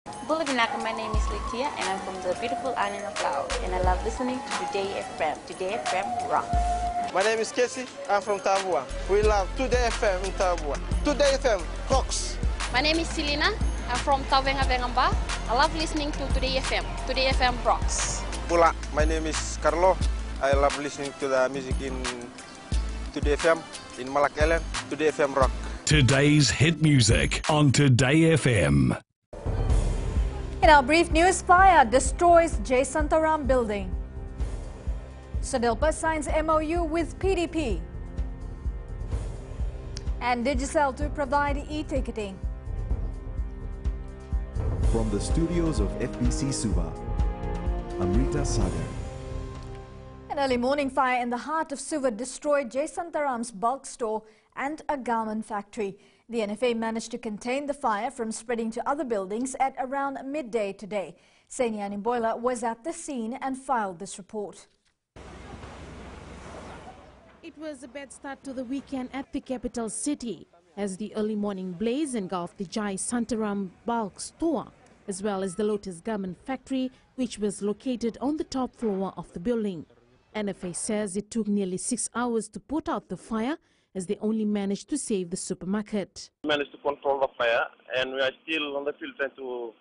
Bulavinaka, my name is Litia and I'm from the beautiful island of Laos and I love listening to Today FM. Today FM rock. My name is Casey, I'm from Tabua. We love Today FM in Tabua. Today FM rocks. My name is Selena, I'm from Tavenga Vengamba. I love listening to Today FM. Today FM rocks. Pula, my name is Carlo. I love listening to the music in Today FM, in Malak Island. Today FM rock. Today's hit music on Today FM. In our brief news, fire destroys J. Santaram building. Sadelpa signs MOU with PDP. And Digicel to provide e-ticketing. From the studios of FBC Suva, Amrita Sagar. An early morning fire in the heart of Suva destroyed J. Santaram's bulk store and a garment factory. The NFA managed to contain the fire from spreading to other buildings at around midday today. Senian Imboila was at the scene and filed this report. It was a bad start to the weekend at the capital city as the early morning blaze engulfed the Jai Santaram bulk store as well as the Lotus Garment Factory, which was located on the top floor of the building. NFA says it took nearly 6 hours to put out the fire as they only managed to save the supermarket. We managed to control the fire and we are still on the field trying to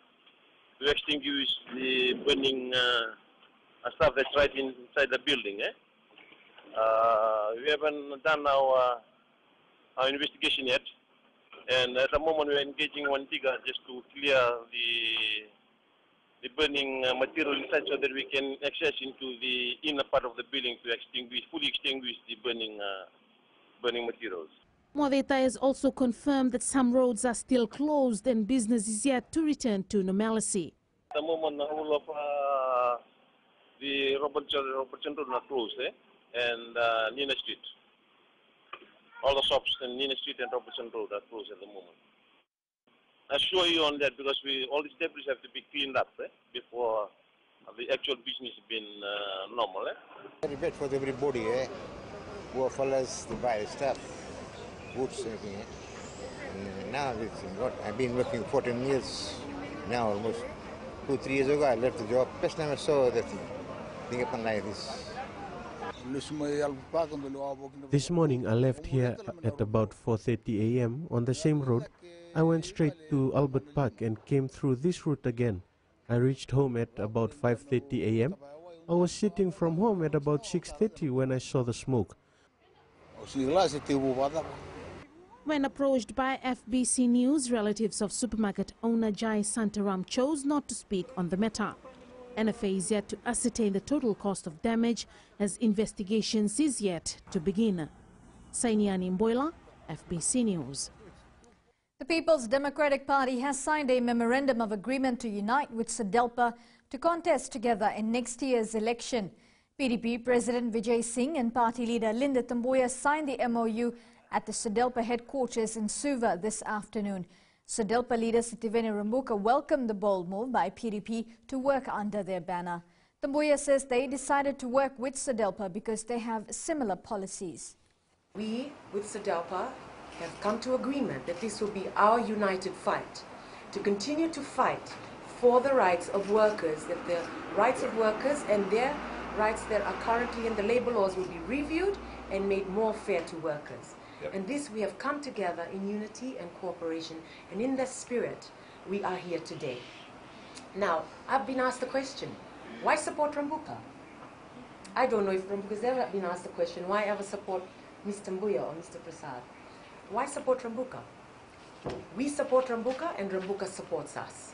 extinguish the burning stuff that's right inside the building. We haven't done our investigation yet, and at the moment we are engaging one digger just to clear the burning material inside so that we can access into the inner part of the building to fully extinguish the burning materials. Moaveta has also confirmed that some roads are still closed and business is yet to return to normalcy. At the moment, the whole of the Robertson Road are closed, and Nina Street. All the shops in Nina Street and Robertson Road are closed at the moment. I assure you on that because all these debris have to be cleaned up before the actual business has been normal. Very bad for everybody. Poor fellas to buy stuff, goods, everything. And now I've been working 14 years now, almost 2-3 years ago. I left the job. First time I saw that thing happen like this. This morning I left here at about 4:30 a.m. on the same road. I went straight to Albert Park and came through this route again. I reached home at about 5:30 a.m. I was sitting from home at about 6:30 when I saw the smoke. When approached by FBC News, relatives of supermarket owner Jai Santaram chose not to speak on the matter. NFA is yet to ascertain the total cost of damage as investigations is yet to begin. Sainiani Mboila, FBC News. The People's Democratic Party has signed a memorandum of agreement to unite with Sadelpa to contest together in next year's election. PDP President Vijay Singh and party leader Linda Tamboya signed the MOU at the Sadelpa headquarters in Suva this afternoon. Sadelpa leader Sitiveni Rambuka welcomed the bold move by PDP to work under their banner. Tamboya says they decided to work with Sadelpa because they have similar policies. We, with Sadelpa, have come to agreement that this will be our united fight, to continue to fight for the rights of workers, that the rights of workers and their rights that are currently in the labor laws will be reviewed and made more fair to workers. Yep. And this we have come together in unity and cooperation, and in that spirit we are here today. Now, I've been asked the question, why support Rambuka? I don't know if Rambuka's ever been asked the question, why ever support Mr. Mbuya or Mr. Prasad? Why support Rambuka? We support Rambuka and Rambuka supports us.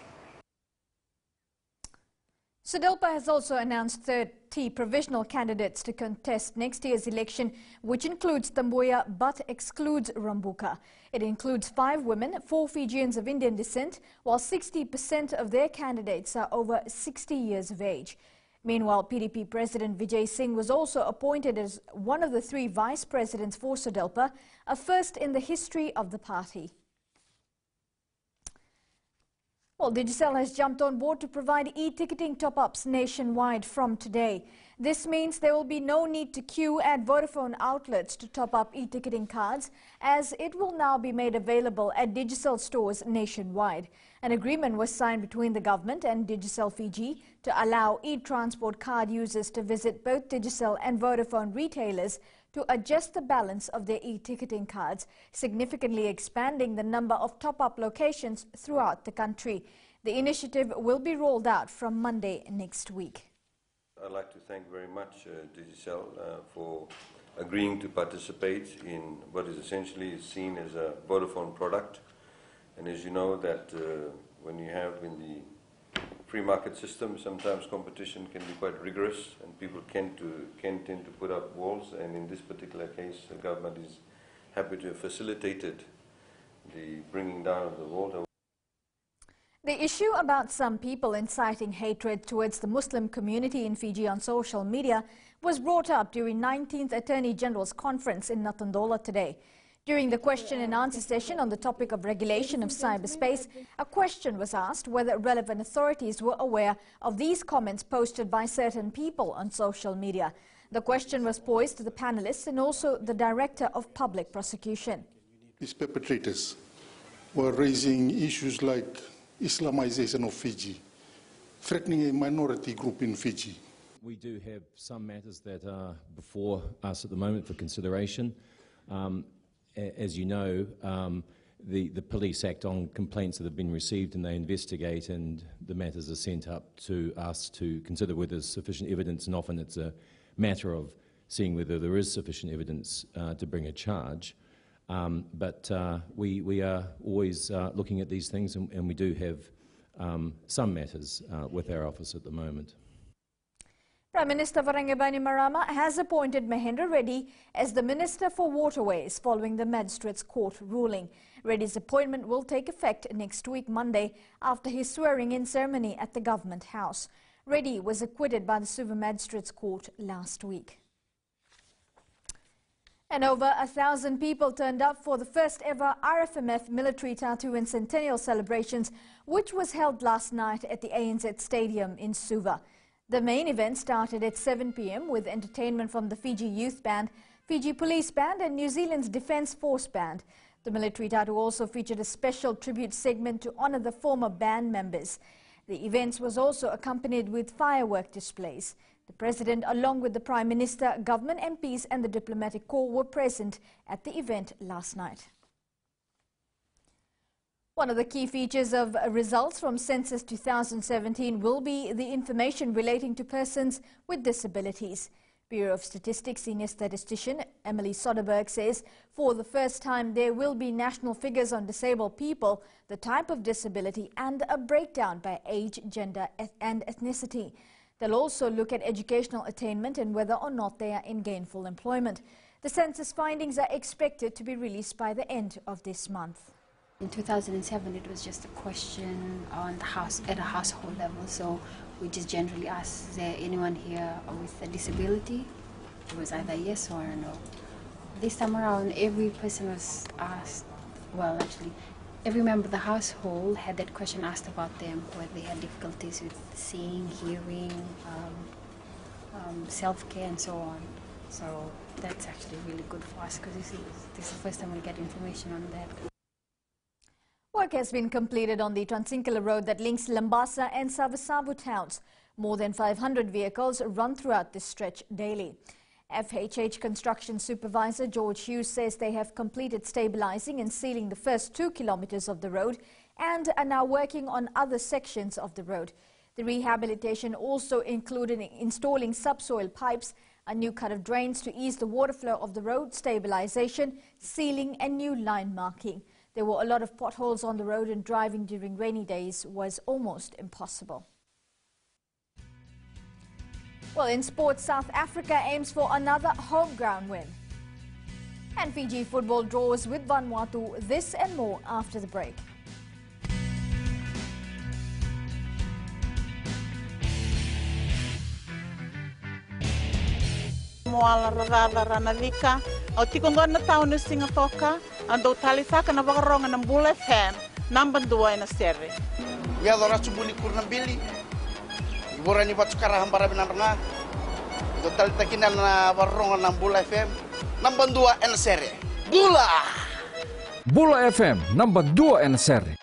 Sadelpa has also announced 30 provisional candidates to contest next year's election, which includes Tamboya but excludes Rambuka. It includes 5 women, 4 Fijians of Indian descent, while 60% of their candidates are over 60 years of age. Meanwhile, PDP President Vijay Singh was also appointed as one of the 3 vice presidents for Sadelpa, a first in the history of the party. Well, Digicel has jumped on board to provide e-ticketing top-ups nationwide from today. This means there will be no need to queue at Vodafone outlets to top up e-ticketing cards, as it will now be made available at Digicel stores nationwide. An agreement was signed between the government and Digicel Fiji to allow e-transport card users to visit both Digicel and Vodafone retailers to adjust the balance of their e-ticketing cards, significantly expanding the number of top-up locations throughout the country. The initiative will be rolled out from Monday next week. I'd like to thank very much Digicel for agreeing to participate in what is essentially seen as a Vodafone product. And as you know that when you have in the free market system, sometimes competition can be quite rigorous and people can tend to put up walls, and in this particular case the government is happy to have facilitated the bringing down of the wall. The issue about some people inciting hatred towards the Muslim community in Fiji on social media was brought up during 19th Attorney General's Conference in Natandola today. During the question and answer session on the topic of regulation of cyberspace, a question was asked whether relevant authorities were aware of these comments posted by certain people on social media. The question was posed to the panelists and also the Director of Public Prosecution. These perpetrators were raising issues like Islamization of Fiji, threatening a minority group in Fiji. We do have some matters that are before us at the moment for consideration. As you know, the police act on complaints that have been received and they investigate, and the matters are sent up to us to consider whether there's sufficient evidence, and often it's a matter of seeing whether there is sufficient evidence to bring a charge. But we are always looking at these things, and we do have some matters with our office at the moment. Prime Minister Bainimarama has appointed Mahendra Reddy as the Minister for Waterways following the Magistrates Court ruling. Reddy's appointment will take effect next week, Monday, after his swearing-in ceremony at the Government House. Reddy was acquitted by the Suva Magistrates Court last week. And over 1,000 people turned up for the first ever RFMF military tattoo and centennial celebrations, which was held last night at the ANZ Stadium in Suva. The main event started at 7 p.m. with entertainment from the Fiji Youth Band, Fiji Police Band and New Zealand's Defence Force Band. The military tattoo also featured a special tribute segment to honour the former band members. The event was also accompanied with firework displays. The President, along with the Prime Minister, government MPs and the Diplomatic Corps were present at the event last night. One of the key features of results from Census 2017 will be the information relating to persons with disabilities. Bureau of Statistics Senior Statistician Emily Soderberg says for the first time there will be national figures on disabled people, the type of disability and a breakdown by age, gender and ethnicity. They'll also look at educational attainment and whether or not they are in gainful employment. The census findings are expected to be released by the end of this month. In 2007, it was just a question on the house at a household level. So we just generally asked, is there anyone here with a disability? It was either yes or no. This time around, every person was asked, well, actually, every member of the household had that question asked about them, whether they had difficulties with seeing, hearing, self-care, and so on. So that's actually really good for us because this is the first time we get information on that. Work has been completed on the Transinkala road that links Lambasa and Savasavu towns. More than 500 vehicles run throughout this stretch daily. FHH Construction Supervisor George Hughes says they have completed stabilizing and sealing the first 2 kilometers of the road and are now working on other sections of the road. The rehabilitation also included installing subsoil pipes, a new cut of drains to ease the water flow of the road, stabilization, sealing and new line marking. There were a lot of potholes on the road and driving during rainy days was almost impossible. Well, in sports, South Africa aims for another home ground win. And Fiji football draws with Vanuatu. This and more after the break. Moala ragala ranavika, o tikongona taunu singatoka, andou talisaka na wakaronga ng Bull FM, number 2 na sere. Ya dora subuni kurnambili, ibora ni batukara hambara binaranga, Total takinan na warungan ng Bula FM. Number 2 en serie. Bula! Bula FM, number 2 en serie.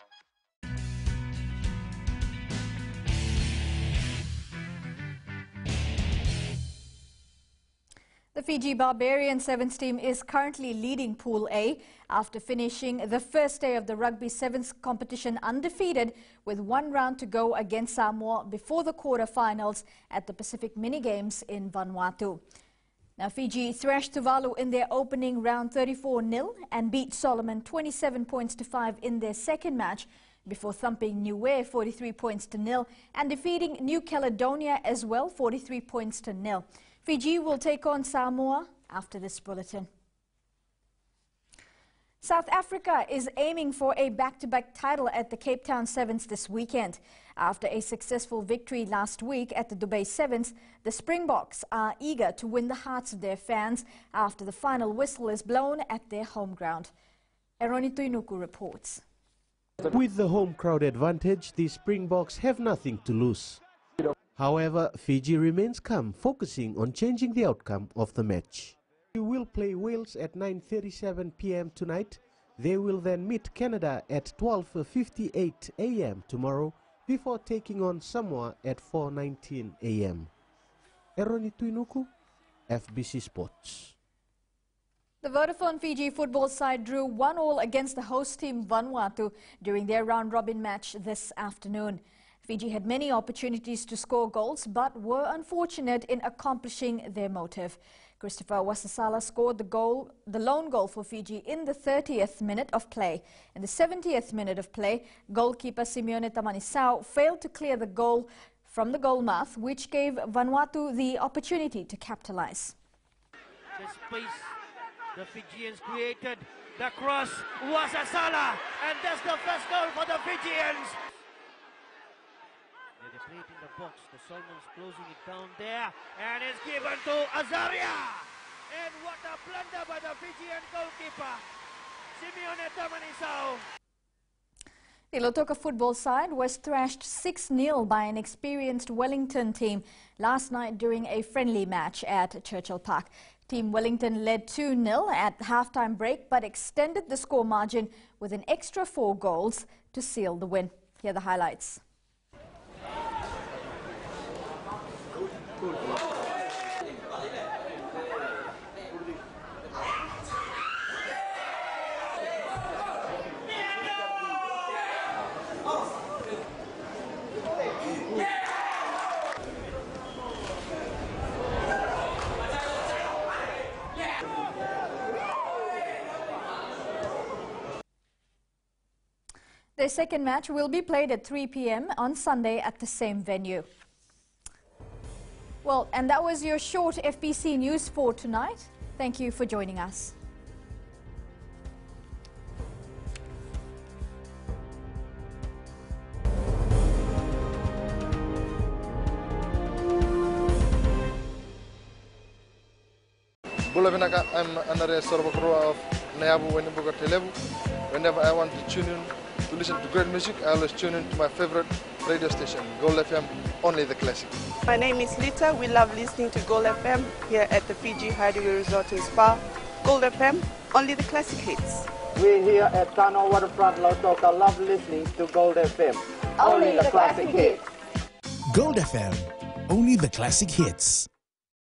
The Fiji Barbarian Sevens team is currently leading Pool A after finishing the first day of the Rugby Sevens competition undefeated with 1 round to go against Samoa before the quarter-finals at the Pacific Mini Games in Vanuatu. Now, Fiji thrashed Tuvalu in their opening round 34-0 and beat Solomon 27 points to 5 in their second match before thumping Niue 43 points to 0 and defeating New Caledonia as well 43 points to 0. Fiji will take on Samoa after this bulletin. South Africa is aiming for a back-to-back title at the Cape Town Sevens this weekend. After a successful victory last week at the Dubai Sevens, the Springboks are eager to win the hearts of their fans after the final whistle is blown at their home ground. Eroni Tuinuku reports. With the home crowd advantage, the Springboks have nothing to lose. However, Fiji remains calm, focusing on changing the outcome of the match. We will play Wales at 9:37 p.m. tonight. They will then meet Canada at 12:58 a.m. tomorrow before taking on Samoa at 4:19 a.m. Eroni Tuinuku, FBC Sports. The Vodafone Fiji football side drew 1-1 against the host team Vanuatu during their round-robin match this afternoon. Fiji had many opportunities to score goals but were unfortunate in accomplishing their motive. Christopher Wasasala scored the lone goal for Fiji in the 30th minute of play. In the 70th minute of play, goalkeeper Simeone Tamanisau failed to clear the goal from the goal mouth, which gave Vanuatu the opportunity to capitalize. The space the Fijians created, the cross, Wasasala, and that's the first goal for the Fijians. They play it in the box. The Solomons closing it down there, and it's given to Azaria. And what a blunder by the Fijian goalkeeper, Simeone Tamanisau. The Lotoka football side was thrashed 6-0 by an experienced Wellington team last night during a friendly match at Churchill Park. Team Wellington led 2-0 at the halftime break but extended the score margin with an extra 4 goals to seal the win. Here are the highlights. Their second match will be played at 3 p.m. on Sunday at the same venue. Well, and that was your short FBC news for tonight. Thank you for joining us. I'm under of Nayabu Telebu. Whenever I want to tune in to listen to great music, I always tune in to my favorite radio station, Gold FM, only the classic. My name is Lita. We love listening to Gold FM here at the Fiji Hideaway Resort and Spa. Gold FM, only the classic hits. We here at Tano Waterfront Lotoka love listening to Gold FM, only the classic hits. Gold FM, only the classic hits.